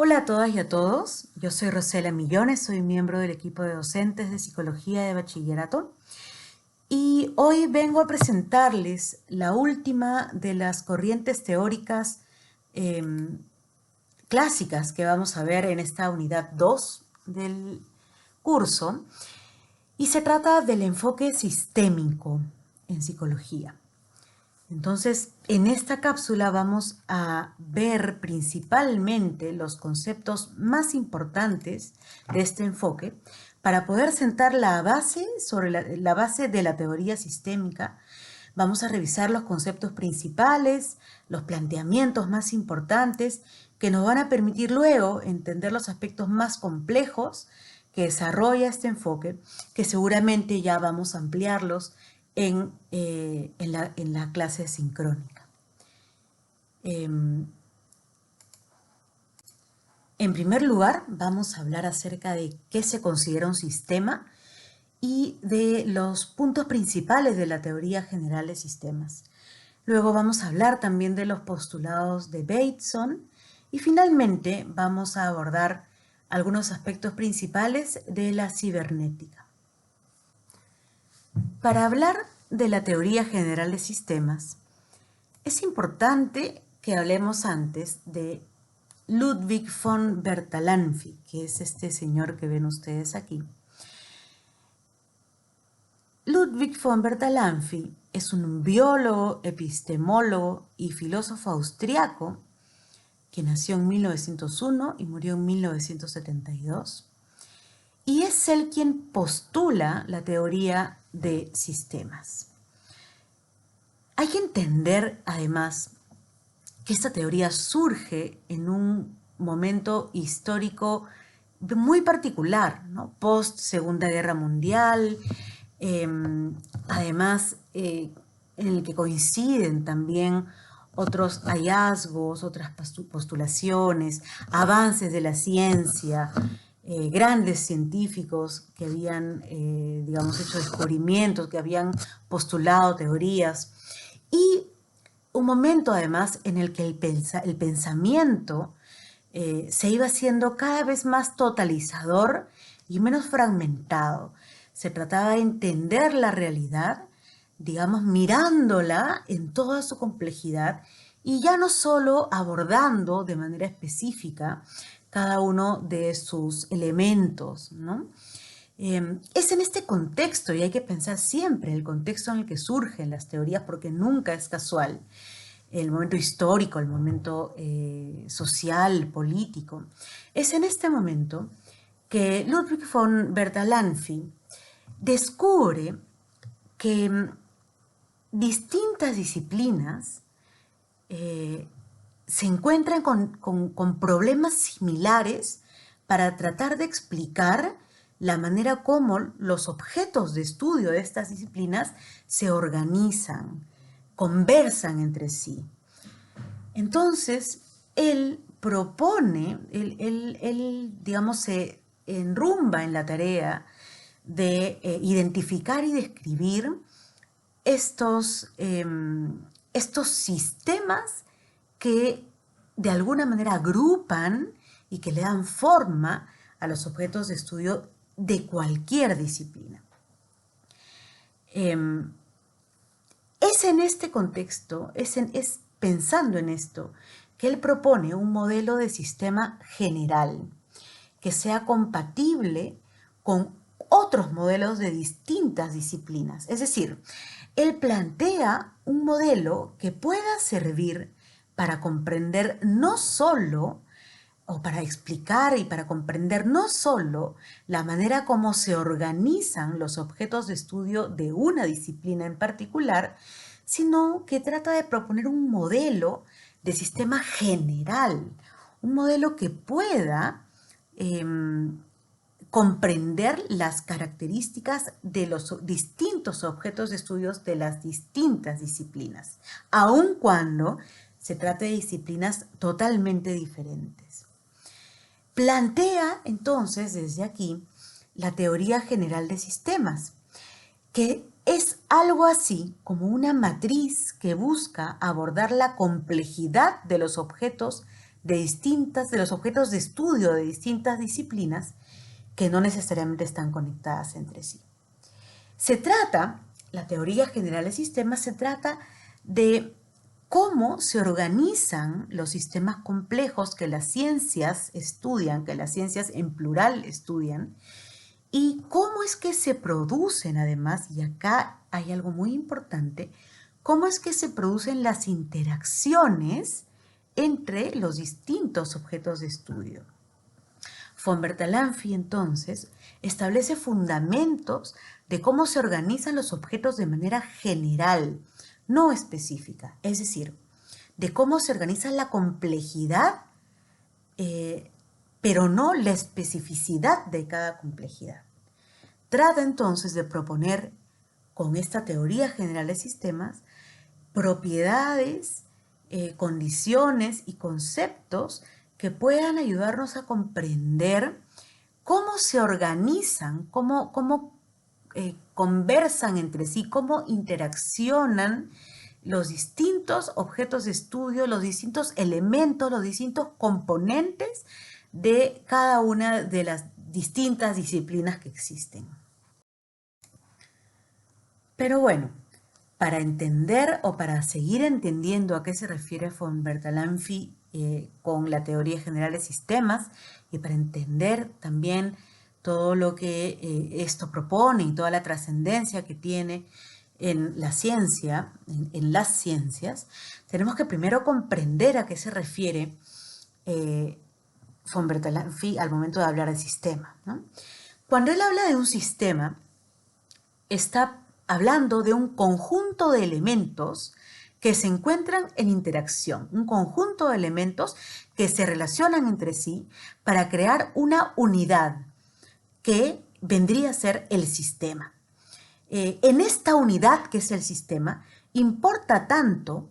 Hola a todas y a todos, yo soy Rosela Millones, soy miembro del equipo de docentes de Psicología de Bachillerato y hoy vengo a presentarles la última de las corrientes teóricas clásicas que vamos a ver en esta unidad 2 del curso y se trata del enfoque sistémico en psicología. Entonces, en esta cápsula vamos a ver principalmente los conceptos más importantes de este enfoque para poder sentar la base sobre la base de la teoría sistémica. Vamos a revisar los conceptos principales, los planteamientos más importantes que nos van a permitir luego entender los aspectos más complejos que desarrolla este enfoque, que seguramente ya vamos a ampliarlos en la clase sincrónica. En primer lugar, vamos a hablar acerca de qué se considera un sistema y de los puntos principales de la teoría general de sistemas. Luego vamos a hablar también de los postulados de Bateson y finalmente vamos a abordar algunos aspectos principales de la cibernética. Para hablar de la teoría general de sistemas, es importante que hablemos antes de Ludwig von Bertalanffy, que es este señor que ven ustedes aquí. Ludwig von Bertalanffy es un biólogo, epistemólogo y filósofo austriaco que nació en 1901 y murió en 1972. Y es él quien postula la teoría de sistemas. Hay que entender, además, que esta teoría surge en un momento histórico muy particular, ¿no? Post Segunda Guerra Mundial, además en el que coinciden también otros hallazgos, otras postulaciones, avances de la ciencia, grandes científicos que habían, digamos, hecho descubrimientos, que habían postulado teorías, y un momento además en el que el pensamiento se iba haciendo cada vez más totalizador y menos fragmentado. Se trataba de entender la realidad, digamos, mirándola en toda su complejidad y ya no solo abordando de manera específica cada uno de sus elementos, ¿no? Es en este contexto, y hay que pensar siempre el contexto en el que surgen las teorías, porque nunca es casual, el momento histórico, el momento social, político. Es en este momento que Ludwig von Bertalanffy descubre que distintas disciplinas se encuentran con problemas similares para tratar de explicar la manera como los objetos de estudio de estas disciplinas se organizan, conversan entre sí. Entonces, él propone, digamos, se enrumba en la tarea de identificar y describir estos sistemas que de alguna manera agrupan y que le dan forma a los objetos de estudio de cualquier disciplina. Es en este contexto, es pensando en esto, que él propone un modelo de sistema general que sea compatible con otros modelos de distintas disciplinas. Es decir, él plantea un modelo que pueda servir para comprender no solo, o para explicar y para comprender no solo la manera como se organizan los objetos de estudio de una disciplina en particular, sino que trata de proponer un modelo de sistema general, un modelo que pueda comprender las características de los distintos objetos de estudios de las distintas disciplinas, aun cuando se trate de disciplinas totalmente diferentes. Plantea entonces desde aquí la teoría general de sistemas, que es algo así como una matriz que busca abordar la complejidad de los objetos de los objetos de estudio de distintas disciplinas que no necesariamente están conectadas entre sí. La teoría general de sistemas se trata de cómo se organizan los sistemas complejos que las ciencias estudian, que las ciencias en plural estudian, y cómo es que se producen además, y acá hay algo muy importante, cómo es que se producen las interacciones entre los distintos objetos de estudio. Von Bertalanffy, entonces, establece fundamentos de cómo se organizan los objetos de manera general, no específica, es decir, de cómo se organiza la complejidad, pero no la especificidad de cada complejidad. Trata entonces de proponer, con esta teoría general de sistemas, propiedades, condiciones y conceptos que puedan ayudarnos a comprender cómo se organizan, cómo conversan entre sí, cómo interaccionan los distintos objetos de estudio, los distintos elementos, los distintos componentes de cada una de las distintas disciplinas que existen. Pero bueno, para entender o para seguir entendiendo a qué se refiere von Bertalanffy con la teoría general de sistemas y para entender también todo lo que esto propone y toda la trascendencia que tiene en la ciencia, en las ciencias, tenemos que primero comprender a qué se refiere von Bertalanffy al momento de hablar de sistema, ¿no? Cuando él habla de un sistema, está hablando de un conjunto de elementos que se encuentran en interacción, un conjunto de elementos que se relacionan entre sí para crear una unidad que vendría a ser el sistema. En esta unidad que es el sistema, importa tanto,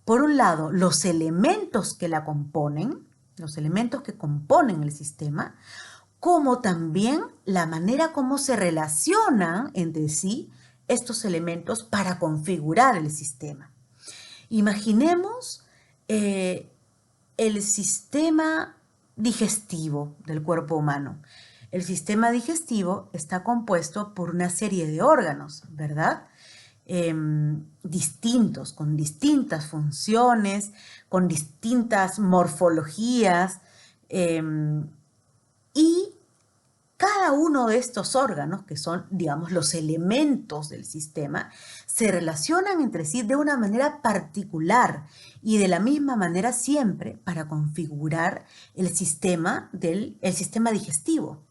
por un lado, los elementos que la componen, los elementos que componen el sistema, como también la manera como se relacionan entre sí estos elementos para configurar el sistema. Imaginemos el sistema digestivo del cuerpo humano. El sistema digestivo está compuesto por una serie de órganos, ¿verdad? Distintos, con distintas funciones, con distintas morfologías, y cada uno de estos órganos, que son, digamos, los elementos del sistema, se relacionan entre sí de una manera particular y de la misma manera siempre para configurar el sistema digestivo.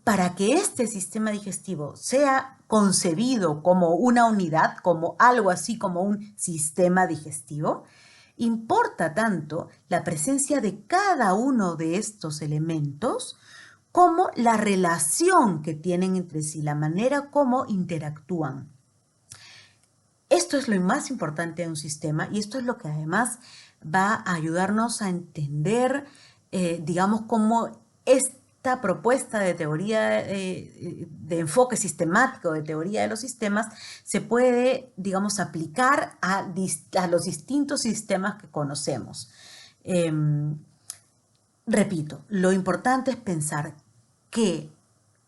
Para que este sistema digestivo sea concebido como una unidad, como algo así como un sistema digestivo, importa tanto la presencia de cada uno de estos elementos como la relación que tienen entre sí, la manera como interactúan. Esto es lo más importante de un sistema y esto es lo que además va a ayudarnos a entender, digamos, cómo esta propuesta de teoría, de enfoque sistemático de teoría de los sistemas se puede, digamos, aplicar a los distintos sistemas que conocemos. Repito, lo importante es pensar que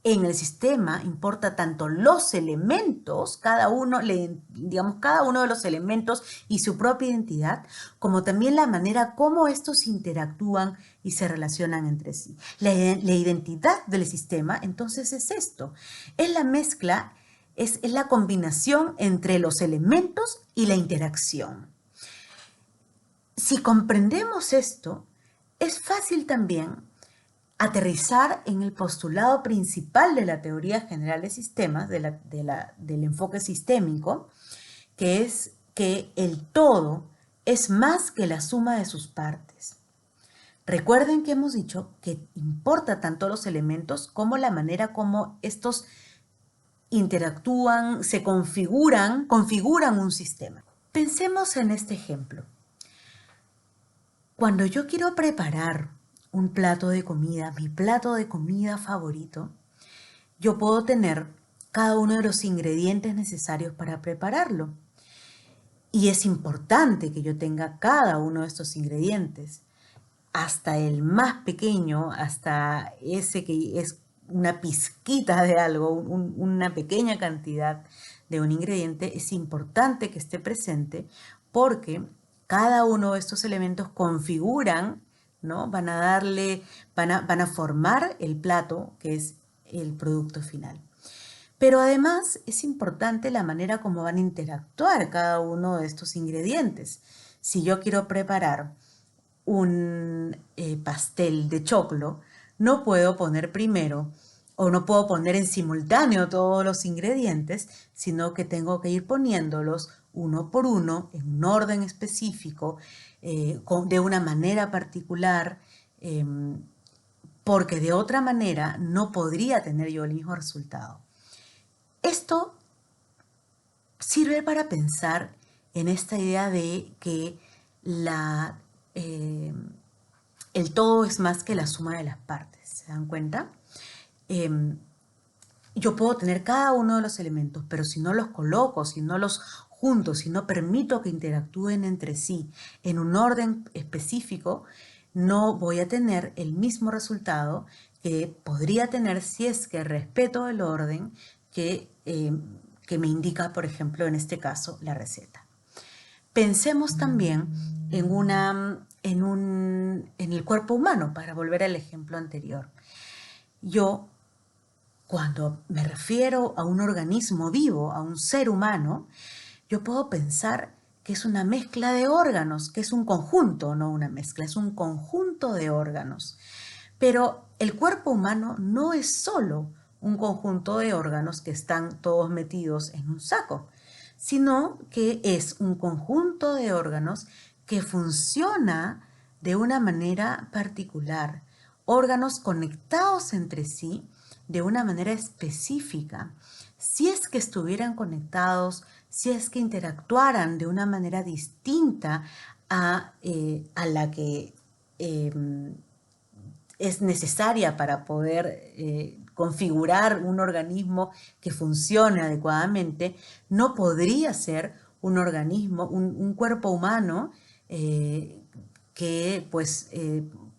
en el sistema importa tanto los elementos, cada uno de los elementos y su propia identidad, como también la manera como estos interactúan y se relacionan entre sí. La identidad del sistema, entonces, es esto. Es la mezcla, es la combinación entre los elementos y la interacción. Si comprendemos esto, es fácil también aterrizar en el postulado principal de la teoría general de sistemas, del enfoque sistémico, que es que el todo es más que la suma de sus partes. Recuerden que hemos dicho que importa tanto los elementos como la manera como estos interactúan, se configuran un sistema. Pensemos en este ejemplo. Cuando yo quiero preparar un plato de comida, mi plato de comida favorito, yo puedo tener cada uno de los ingredientes necesarios para prepararlo. Y es importante que yo tenga cada uno de estos ingredientes. hasta el más pequeño, hasta ese que es una pizquita de algo, una pequeña cantidad de un ingrediente, es importante que esté presente porque cada uno de estos elementos configuran, ¿no? Van a formar el plato que es el producto final. Pero además es importante la manera como van a interactuar cada uno de estos ingredientes. Si yo quiero preparar un pastel de choclo, no puedo poner primero o no puedo poner en simultáneo todos los ingredientes, sino que tengo que ir poniéndolos uno por uno en un orden específico, de una manera particular, porque de otra manera no podría tener yo el mismo resultado. Esto sirve para pensar en esta idea de que el todo es más que la suma de las partes. ¿Se dan cuenta? Yo puedo tener cada uno de los elementos, pero si no los coloco, si no los junto, si no permito que interactúen entre sí en un orden específico, no voy a tener el mismo resultado que podría tener si es que respeto el orden que me indica, por ejemplo, en este caso, la receta. Pensemos también en el cuerpo humano, para volver al ejemplo anterior. Yo, cuando me refiero a un organismo vivo, a un ser humano, yo puedo pensar que es una mezcla de órganos, que es un conjunto, no una mezcla, es un conjunto de órganos. Pero el cuerpo humano no es solo un conjunto de órganos que están todos metidos en un saco, sino que es un conjunto de órganos que funciona de una manera particular, órganos conectados entre sí de una manera específica. Si es que estuvieran conectados, si es que interactuaran de una manera distinta a la que es necesaria para poder configurar un organismo que funcione adecuadamente, no podría ser un organismo, un cuerpo humano que pues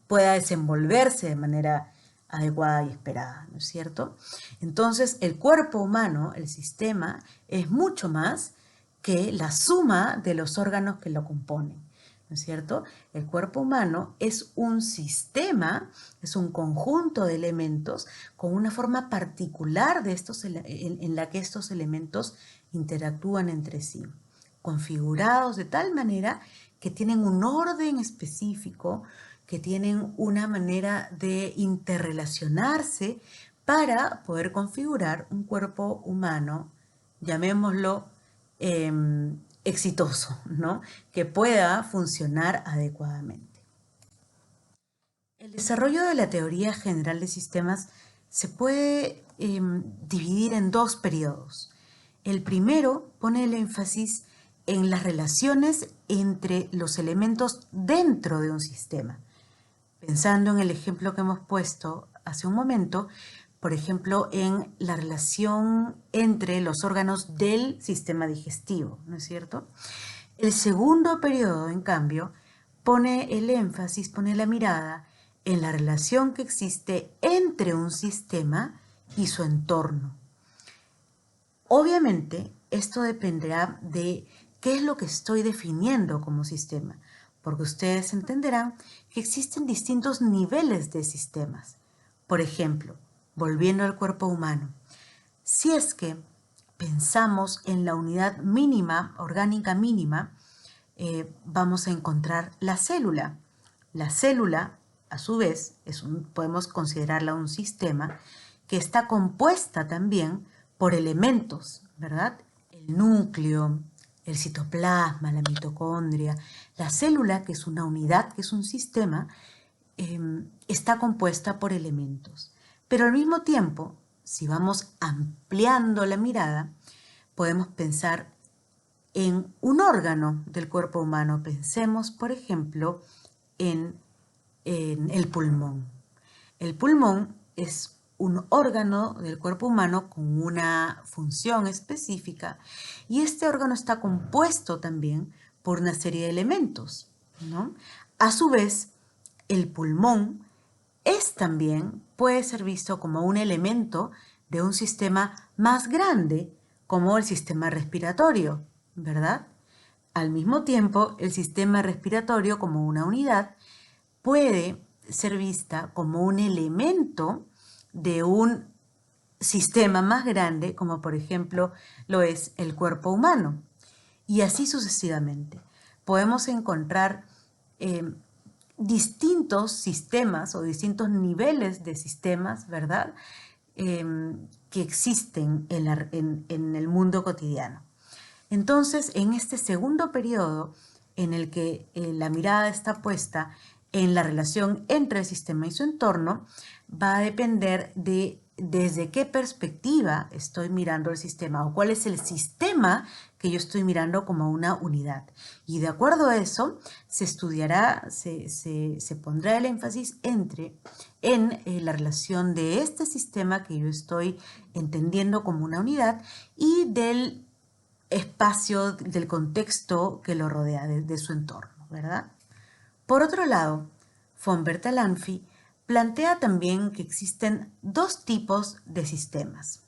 pueda desenvolverse de manera adecuada y esperada, ¿no es cierto? Entonces, el cuerpo humano, el sistema, es mucho más que la suma de los órganos que lo componen, ¿no es cierto? El cuerpo humano es un sistema, es un conjunto de elementos con una forma particular en la que estos elementos interactúan entre sí, configurados de tal manera que tienen un orden específico, que tienen una manera de interrelacionarse para poder configurar un cuerpo humano, llamémoslo exitoso, ¿no? Que pueda funcionar adecuadamente. El desarrollo de la teoría general de sistemas se puede dividir en dos periodos. El primero pone el énfasis en las relaciones entre los elementos dentro de un sistema. Pensando en el ejemplo que hemos puesto hace un momento, por ejemplo, en la relación entre los órganos del sistema digestivo, ¿no es cierto? El segundo periodo, en cambio, pone el énfasis, pone la mirada en la relación que existe entre un sistema y su entorno. Obviamente, esto dependerá de qué es lo que estoy definiendo como sistema, porque ustedes entenderán que existen distintos niveles de sistemas. Por ejemplo, volviendo al cuerpo humano, si es que pensamos en la unidad mínima, orgánica mínima, vamos a encontrar la célula. La célula, a su vez, podemos considerarla un sistema que está compuesta también por elementos, ¿verdad? El núcleo, el citoplasma, la mitocondria. La célula, que es una unidad, que es un sistema, está compuesta por elementos. Pero al mismo tiempo, si vamos ampliando la mirada, podemos pensar en un órgano del cuerpo humano. Pensemos, por ejemplo, en el pulmón. El pulmón es un órgano del cuerpo humano con una función específica y este órgano está compuesto también por una serie de elementos, ¿no? A su vez, el pulmón puede ser visto como un elemento de un sistema más grande, como el sistema respiratorio, ¿verdad? Al mismo tiempo, el sistema respiratorio como una unidad puede ser vista como un elemento de un sistema más grande, como por ejemplo lo es el cuerpo humano. Y así sucesivamente. Podemos encontrar distintos sistemas o distintos niveles de sistemas, ¿verdad? Que existen en el mundo cotidiano. Entonces, en este segundo periodo, en el que la mirada está puesta en la relación entre el sistema y su entorno, va a depender de desde qué perspectiva estoy mirando el sistema o cuál es el sistema que yo estoy mirando como una unidad. Y de acuerdo a eso, se estudiará, se pondrá el énfasis en la relación de este sistema que yo estoy entendiendo como una unidad y del espacio, del contexto que lo rodea, de su entorno, ¿verdad? Por otro lado, von Bertalanffy plantea también que existen dos tipos de sistemas.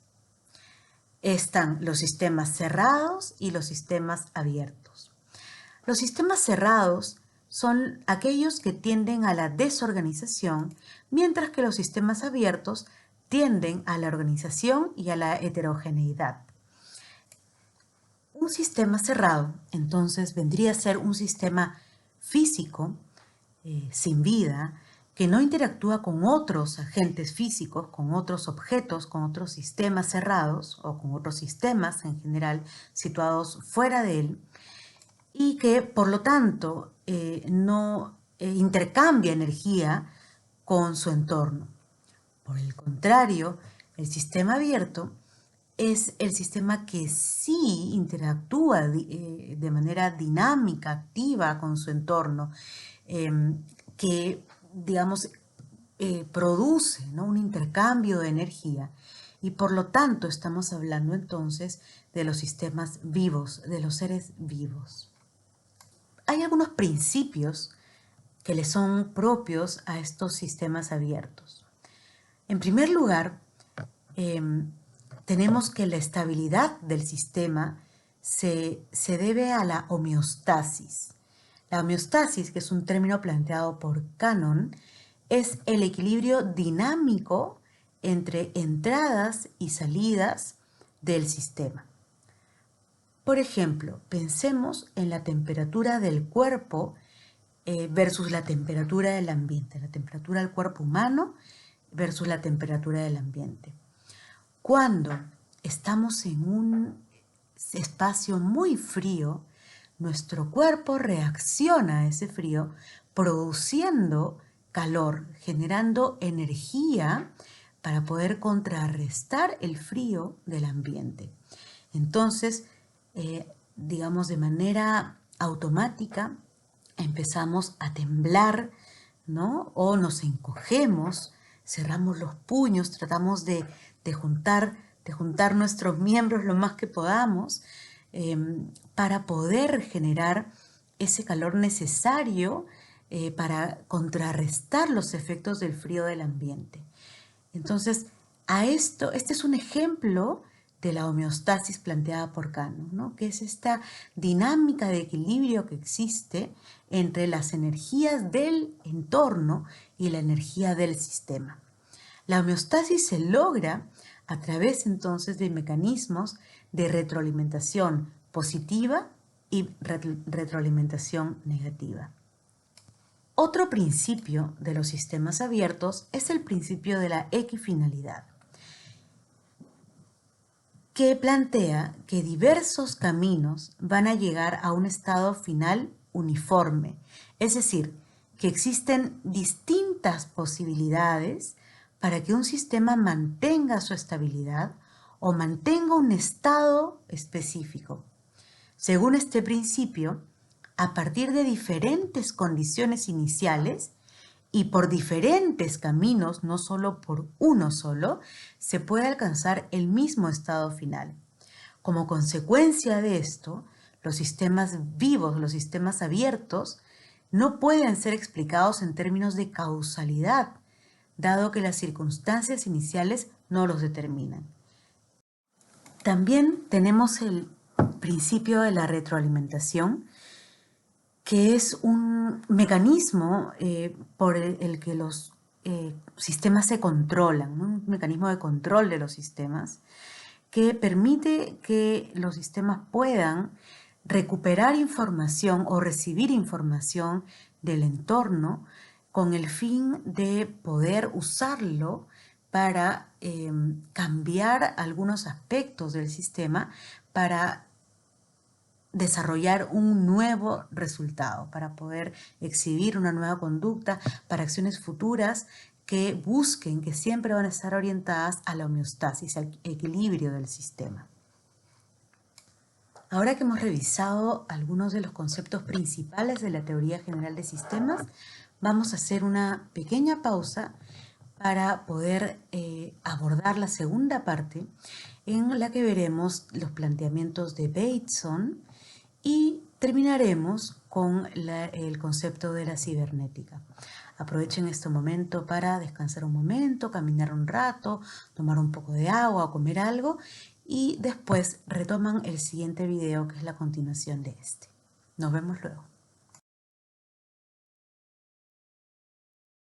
Están los sistemas cerrados y los sistemas abiertos. Los sistemas cerrados son aquellos que tienden a la desorganización, mientras que los sistemas abiertos tienden a la organización y a la heterogeneidad. Un sistema cerrado, entonces, vendría a ser un sistema físico, sin vida, que no interactúa con otros agentes físicos, con otros objetos, con otros sistemas cerrados o con otros sistemas en general situados fuera de él y que, por lo tanto, no intercambia energía con su entorno. Por el contrario, el sistema abierto es el sistema que sí interactúa de manera dinámica, activa con su entorno, que, digamos, produce, ¿no?, un intercambio de energía. Y por lo tanto estamos hablando entonces de los sistemas vivos, de los seres vivos. Hay algunos principios que le son propios a estos sistemas abiertos. En primer lugar, tenemos que la estabilidad del sistema se debe a la homeostasis. La homeostasis, que es un término planteado por Cannon, es el equilibrio dinámico entre entradas y salidas del sistema. Por ejemplo, pensemos en la temperatura del cuerpo versus la temperatura del ambiente, la temperatura del cuerpo humano versus la temperatura del ambiente. Cuando estamos en un espacio muy frío, nuestro cuerpo reacciona a ese frío produciendo calor, generando energía para poder contrarrestar el frío del ambiente. Entonces, digamos, de manera automática empezamos a temblar, ¿no? O nos encogemos, cerramos los puños, tratamos de juntar nuestros miembros lo más que podamos para poder generar ese calor necesario para contrarrestar los efectos del frío del ambiente. Entonces, este es un ejemplo de la homeostasis planteada por Cannon, ¿no?, que es esta dinámica de equilibrio que existe entre las energías del entorno y la energía del sistema. La homeostasis se logra a través entonces de mecanismos de retroalimentación positiva y retroalimentación negativa. Otro principio de los sistemas abiertos es el principio de la equifinalidad, que plantea que diversos caminos van a llegar a un estado final uniforme, es decir, que existen distintas posibilidades para que un sistema mantenga su estabilidad o mantenga un estado específico. Según este principio, a partir de diferentes condiciones iniciales y por diferentes caminos, no solo por uno solo, se puede alcanzar el mismo estado final. Como consecuencia de esto, los sistemas vivos, los sistemas abiertos, no pueden ser explicados en términos de causalidad, dado que las circunstancias iniciales no los determinan. También tenemos el principio de la retroalimentación, que es un mecanismo por el que los sistemas se controlan, ¿no? Un mecanismo de control de los sistemas que permite que los sistemas puedan recuperar información o recibir información del entorno con el fin de poder usarlo para cambiar algunos aspectos del sistema para desarrollar un nuevo resultado, para poder exhibir una nueva conducta, para acciones futuras que busquen, que siempre van a estar orientadas a la homeostasis, al equilibrio del sistema. Ahora que hemos revisado algunos de los conceptos principales de la teoría general de sistemas, vamos a hacer una pequeña pausa para poder abordar la segunda parte, en la que veremos los planteamientos de Bateson y terminaremos con el concepto de la cibernética. Aprovechen este momento para descansar un momento, caminar un rato, tomar un poco de agua o comer algo, y después retoman el siguiente video, que es la continuación de este. Nos vemos luego.